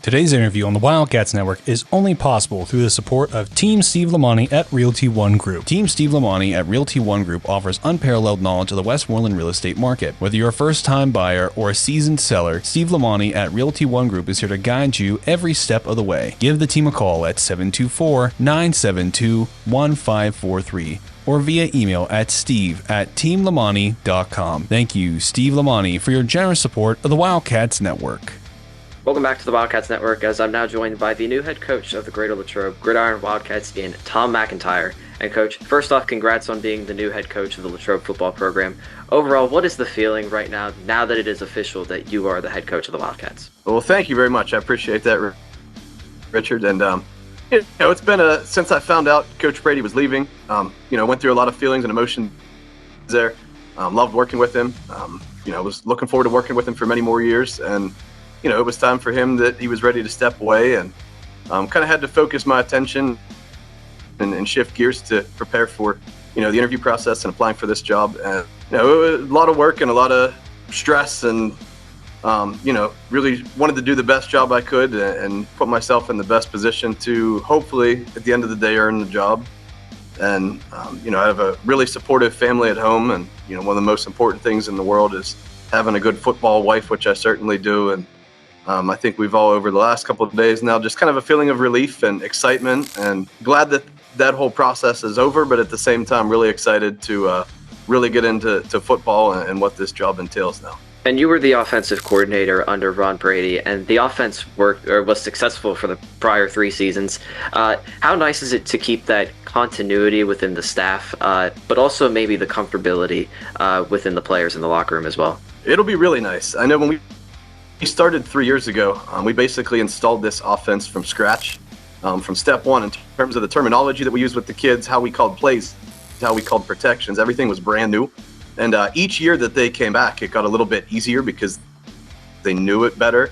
Today's interview on the Wildcats Network is only possible through the support of Team Steve Lamani at Realty One Group. Team Steve Lamani at Realty One Group offers unparalleled knowledge of the Westmoreland real estate market. Whether you're a first-time buyer or a seasoned seller, Steve Lamani at Realty One Group is here to guide you every step of the way. Give the team a call at 724-972-1543 or via email at steve@teamlamani.com. Thank you, Steve Lamani, for your generous support of the Wildcats Network. Welcome back to the Wildcats Network, as I'm now joined by the new head coach of the Greater Latrobe Gridiron Wildcats in Tom McIntyre. And Coach, first off, congrats on being the new head coach of the Latrobe football program. Overall, what is the feeling right now that it is official that you are the head coach of the Wildcats? Well, thank you very much. I appreciate that, Richard. And it's been since I found out Coach Brady was leaving. Went through a lot of feelings and emotions there. Loved working with him. Was looking forward to working with him for many more years. And it was time for him that he was ready to step away, and kind of had to focus my attention and shift gears to prepare for, the interview process and applying for this job. And, it was a lot of work and a lot of stress, and, really wanted to do the best job I could and put myself in the best position to hopefully at the end of the day earn the job. And, I have a really supportive family at home, and, one of the most important things in the world is having a good football wife, which I certainly do. And I think we've all, over the last couple of days now, just kind of a feeling of relief and excitement, and glad that whole process is over, but at the same time really excited to really get into football and what this job entails now. And you were the offensive coordinator under Ron Brady, and the offense was successful for the prior 3 seasons. How nice is it to keep that continuity within the staff, but also maybe the comfortability within the players in the locker room as well? It'll be really nice. I know when we started 3 years ago, we basically installed this offense from scratch, from step one in terms of the terminology that we used with the kids, how we called plays, how we called protections. Everything was brand new. And each year that they came back, it got a little bit easier because they knew it better.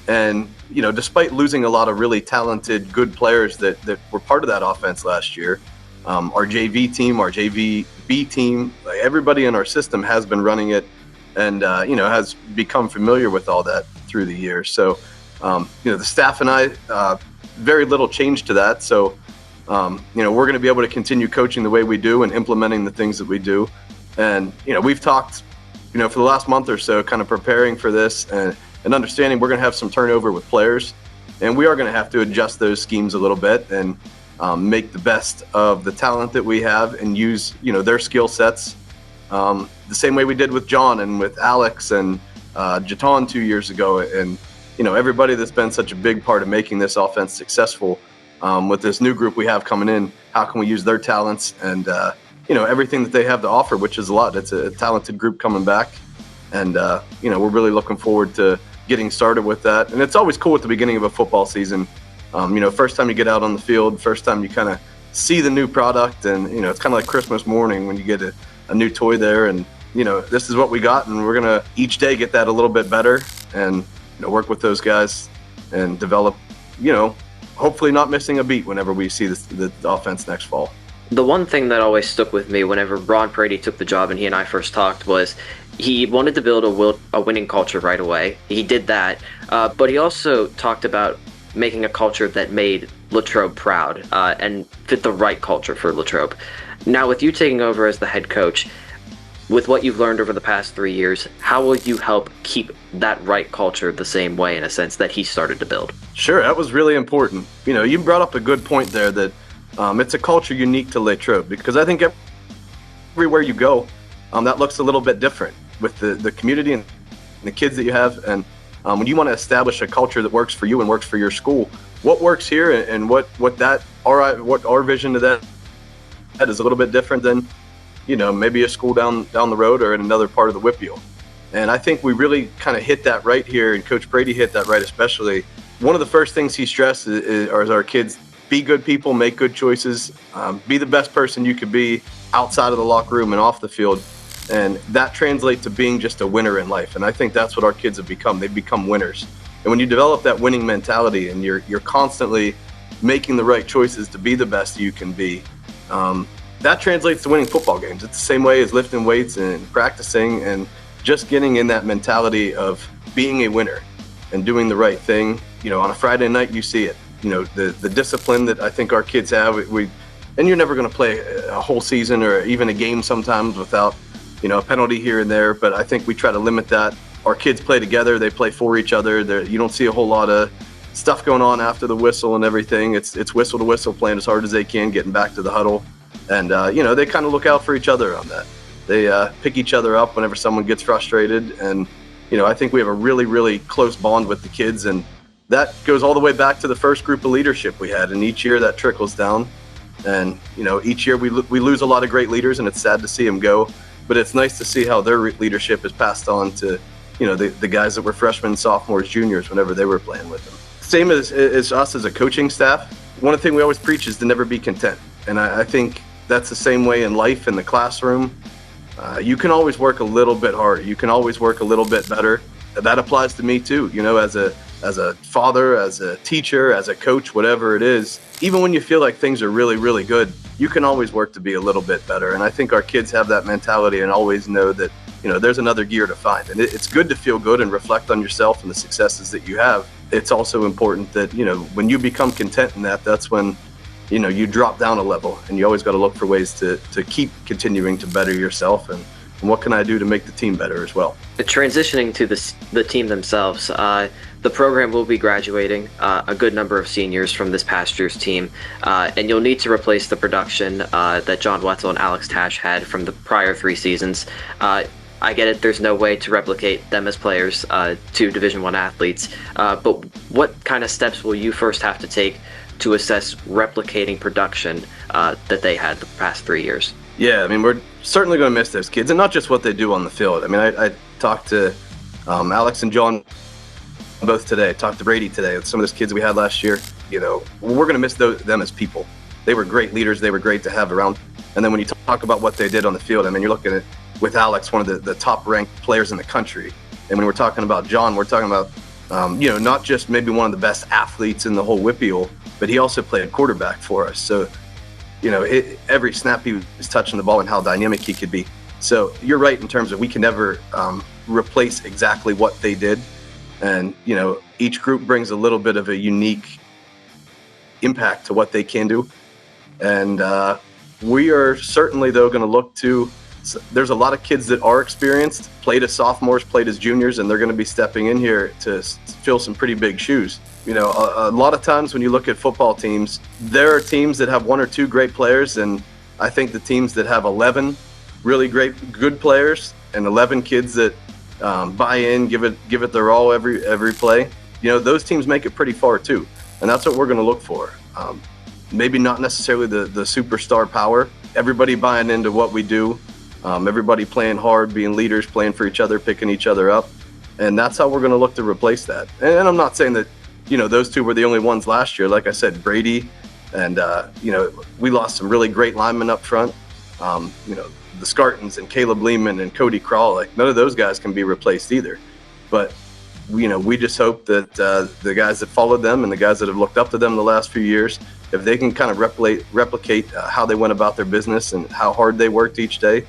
And, despite losing a lot of really talented, good players that were part of that offense last year, our JV team, our JVB team, everybody in our system has been running it and, has become familiar with all that through the years. So, the staff and I, very little change to that. So, we're going to be able to continue coaching the way we do and implementing the things that we do. And, we've talked, for the last month or so, kind of preparing for this and understanding we're going to have some turnover with players. And we are going to have to adjust those schemes a little bit and make the best of the talent that we have and use, their skill sets the same way we did with John and with Alex and Jaton 2 years ago. And, everybody that's been such a big part of making this offense successful with this new group we have coming in, how can we use their talents and, everything that they have to offer, which is a lot. It's a talented group coming back. And, we're really looking forward to getting started with that. And it's always cool at the beginning of a football season. First time you get out on the field, first time you kind of see the new product. And, it's kind of like Christmas morning when you get a new toy there. And, this is what we got. And we're going to each day get that a little bit better and, work with those guys and develop, hopefully not missing a beat whenever we see the offense next fall. The one thing that always stuck with me whenever Ron Brady took the job and he and I first talked was he wanted to build a winning culture right away. He did that, but he also talked about making a culture that made Latrobe proud and fit the right culture for Latrobe. Now, with you taking over as the head coach, with what you've learned over the past 3 years, how will you help keep that right culture the same way, in a sense, that he started to build? Sure, that was really important. You brought up a good point there that it's a culture unique to Latrobe, because I think everywhere you go, that looks a little bit different with the community and the kids that you have. And when you want to establish a culture that works for you and works for your school, what works here and what our vision of that is a little bit different than, maybe a school down the road or in another part of the Whitfield. And I think we really kind of hit that right here, and Coach Brady hit that right especially. One of the first things he stressed is our kids be good people, make good choices, be the best person you could be outside of the locker room and off the field. And that translates to being just a winner in life. And I think that's what our kids have become. They've become winners. And when you develop that winning mentality and you're constantly making the right choices to be the best you can be, that translates to winning football games. It's the same way as lifting weights and practicing and just getting in that mentality of being a winner and doing the right thing on a Friday night, you see it. The discipline that I think our kids have. And you're never going to play a whole season or even a game sometimes without, a penalty here and there. But I think we try to limit that. Our kids play together. They play for each other. You don't see a whole lot of stuff going on after the whistle and everything. It's whistle to whistle, playing as hard as they can, getting back to the huddle. And, they kind of look out for each other on that. They pick each other up whenever someone gets frustrated. And, I think we have a really, really close bond with the kids. And that goes all the way back to the first group of leadership we had. And each year that trickles down. And, each year we lose a lot of great leaders, and it's sad to see them go. But it's nice to see how their leadership is passed on to, the guys that were freshmen, sophomores, juniors, whenever they were playing with them. Same as us as a coaching staff. One of the things we always preach is to never be content. And I think that's the same way in life, in the classroom. You can always work a little bit harder. You can always work a little bit better. That applies to me too, as a father, as a teacher, as a coach, whatever it is. Even when you feel like things are really, really good, you can always work to be a little bit better. And I think our kids have that mentality and always know that, there's another gear to find. And it's good to feel good and reflect on yourself and the successes that you have. It's also important that, when you become content in that, that's when, you drop down a level, and you always got to look for ways to keep continuing to better yourself. And what can I do to make the team better as well? Transitioning to the team themselves, the program will be graduating a good number of seniors from this past year's team, and you'll need to replace the production that John Wetzel and Alex Tash had from the prior 3 seasons. I get it, there's no way to replicate them as players to Division I athletes, but what kind of steps will you first have to take to assess replicating production that they had the past 3 years? Yeah, we're certainly going to miss those kids, and not just what they do on the field. I talked to Alex and John both today. I talked to Brady today. Some of those kids we had last year, we're going to miss them as people. They were great leaders. They were great to have around. And then when you talk about what they did on the field, you're looking at, with Alex, one of the top-ranked players in the country. And when we're talking about John, we're talking about, not just maybe one of the best athletes in the whole WPIAL, but he also played quarterback for us. So, every snap he was touching the ball and how dynamic he could be. So you're right in terms of we can never replace exactly what they did. And, each group brings a little bit of a unique impact to what they can do. And we are certainly, though, going to look to, there's a lot of kids that are experienced, played as sophomores, played as juniors, and they're going to be stepping in here to fill some pretty big shoes. A lot of times when you look at football teams, there are teams that have 1 or 2 great players, and I think the teams that have 11 really good players and 11 kids that buy in, give it their all every play, those teams make it pretty far too. And that's what we're going to look for. Maybe not necessarily the superstar power, everybody buying into what we do, everybody playing hard, being leaders, playing for each other, picking each other up. And that's how we're going to look to replace that. And I'm not saying that, those 2 were the only ones last year. Like I said, Brady and, we lost some really great linemen up front. The Scartons and Caleb Lehman and Cody Crawl, none of those guys can be replaced either. But, we just hope that the guys that followed them and the guys that have looked up to them the last few years, if they can kind of replicate how they went about their business and how hard they worked each day,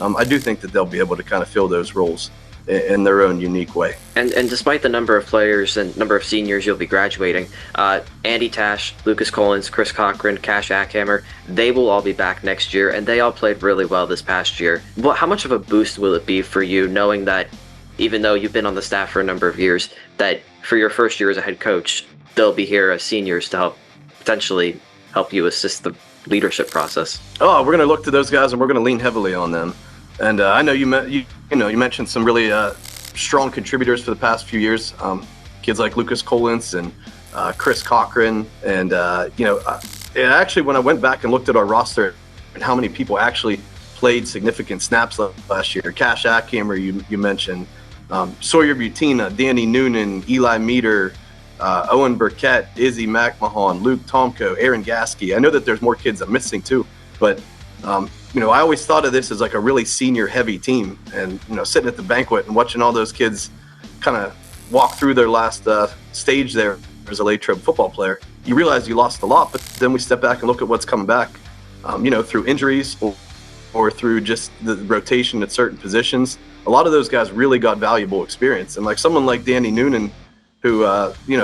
I do think that they'll be able to kind of fill those roles in their own unique way. And despite the number of players and number of seniors you'll be graduating, Andy Tash, Lucas Collins, Chris Cochran, Cash Ackhammer, they will all be back next year, and they all played really well this past year. Well, how much of a boost will it be for you knowing that even though you've been on the staff for a number of years, that for your first year as a head coach, they'll be here as seniors to potentially help you assist the leadership process? Oh, we're going to look to those guys, and we're going to lean heavily on them. And I know you mentioned some really strong contributors for the past few years. Kids like Lucas Collins and Chris Cochran, and actually when I went back and looked at our roster and how many people actually played significant snaps last year, Cash Ackhammer, you mentioned, Sawyer Butina, Danny Noonan, Eli Meter, Owen Burkett, Izzy McMahon, Luke Tomko, Aaron Gasky. I know that there's more kids I'm missing too, but I always thought of this as like a really senior heavy team, and sitting at the banquet and watching all those kids kind of walk through their last stage there as a Latrobe football player, you realize you lost a lot. But then we step back and look at what's coming back, through injuries or through just the rotation at certain positions. A lot of those guys really got valuable experience, and like someone like Danny Noonan, who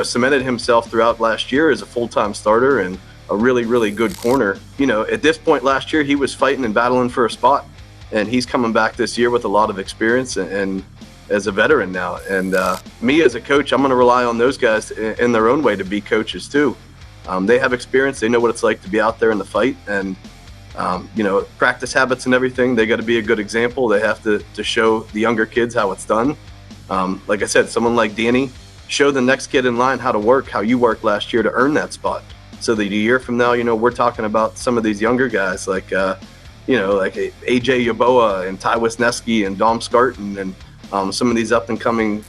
cemented himself throughout last year as a full-time starter and a really, really good corner. At this point last year, he was fighting and battling for a spot, and he's coming back this year with a lot of experience and as a veteran now. And me as a coach, I'm going to rely on those guys in their own way to be coaches too. They have experience. They know what it's like to be out there in the fight, and practice habits and everything. They got to be a good example. They have to show the younger kids how it's done. Like I said, someone like Danny, show the next kid in line how to work, how you worked last year to earn that spot. So that a year from now, we're talking about some of these younger guys like AJ Yaboa and Ty Wisniewski and Dom Scarton and some of these up and coming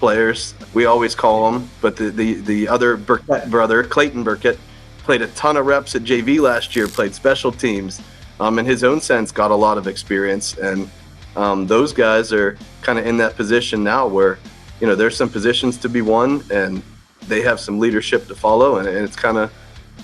players, we always call them. But the other Burkett brother, Clayton Burkett, played a ton of reps at JV last year, played special teams, in his own sense, got a lot of experience. And those guys are kind of in that position now where, there's some positions to be won and they have some leadership to follow. And it's kind of,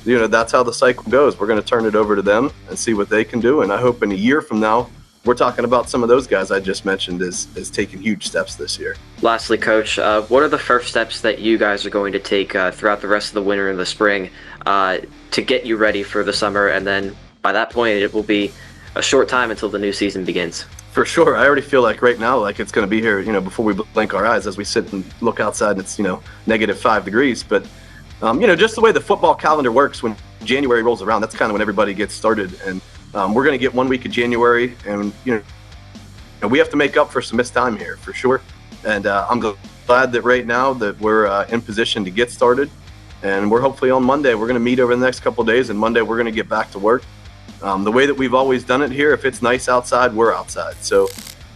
that's how the cycle goes. We're going to turn it over to them and see what they can do. And I hope in a year from now, we're talking about some of those guys I just mentioned as taking huge steps this year. Lastly, Coach, what are the first steps that you guys are going to take throughout the rest of the winter and the spring to get you ready for the summer? And then by that point, it will be a short time until the new season begins. For sure. I already feel like right now, like it's going to be here, before we blink our eyes as we sit and look outside and it's, -5 degrees. But, just the way the football calendar works, when January rolls around, that's kind of when everybody gets started. And we're going to get 1 week of January, and we have to make up for some missed time here for sure. And I'm glad that right now that we're in position to get started, and we're hopefully on Monday. We're going to meet over the next couple of days, and Monday we're going to get back to work. The way that we've always done it here, if it's nice outside, we're outside. So,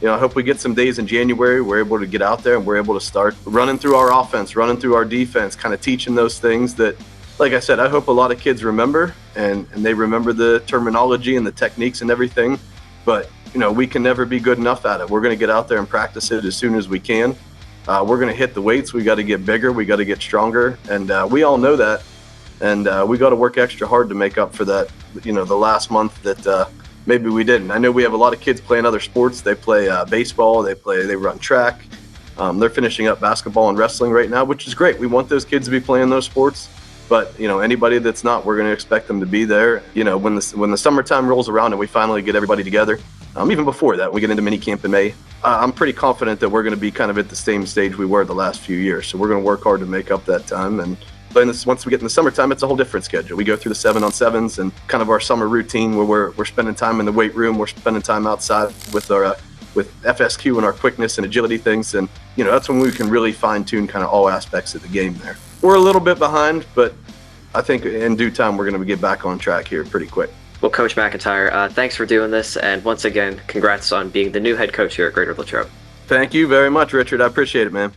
I hope we get some days in January. We're able to get out there and we're able to start running through our offense, running through our defense, kind of teaching those things that, like I said, I hope a lot of kids remember and they remember the terminology and the techniques and everything. But, we can never be good enough at it. We're going to get out there and practice it as soon as we can. We're going to hit the weights. We got to get bigger. We got to get stronger. And we all know that. And we got to work extra hard to make up for that, the last month that maybe we didn't. I know we have a lot of kids playing other sports. They play baseball. They run track. They're finishing up basketball and wrestling right now, which is great. We want those kids to be playing those sports. But, anybody that's not, we're going to expect them to be there. When the summertime rolls around and we finally get everybody together, even before that, we get into mini camp in May, I'm pretty confident that we're going to be kind of at the same stage we were the last few years. So we're going to work hard to make up that time. And once we get in the summertime, it's a whole different schedule. We go through the 7-on-7s and kind of our summer routine where we're spending time in the weight room. We're spending time outside with our with FSQ and our quickness and agility things. And, that's when we can really fine tune kind of all aspects of the game there. We're a little bit behind, but I think in due time, we're going to get back on track here pretty quick. Well, Coach McIntyre, thanks for doing this. And once again, congrats on being the new head coach here at Greater Latrobe. Thank you very much, Richard. I appreciate it, man.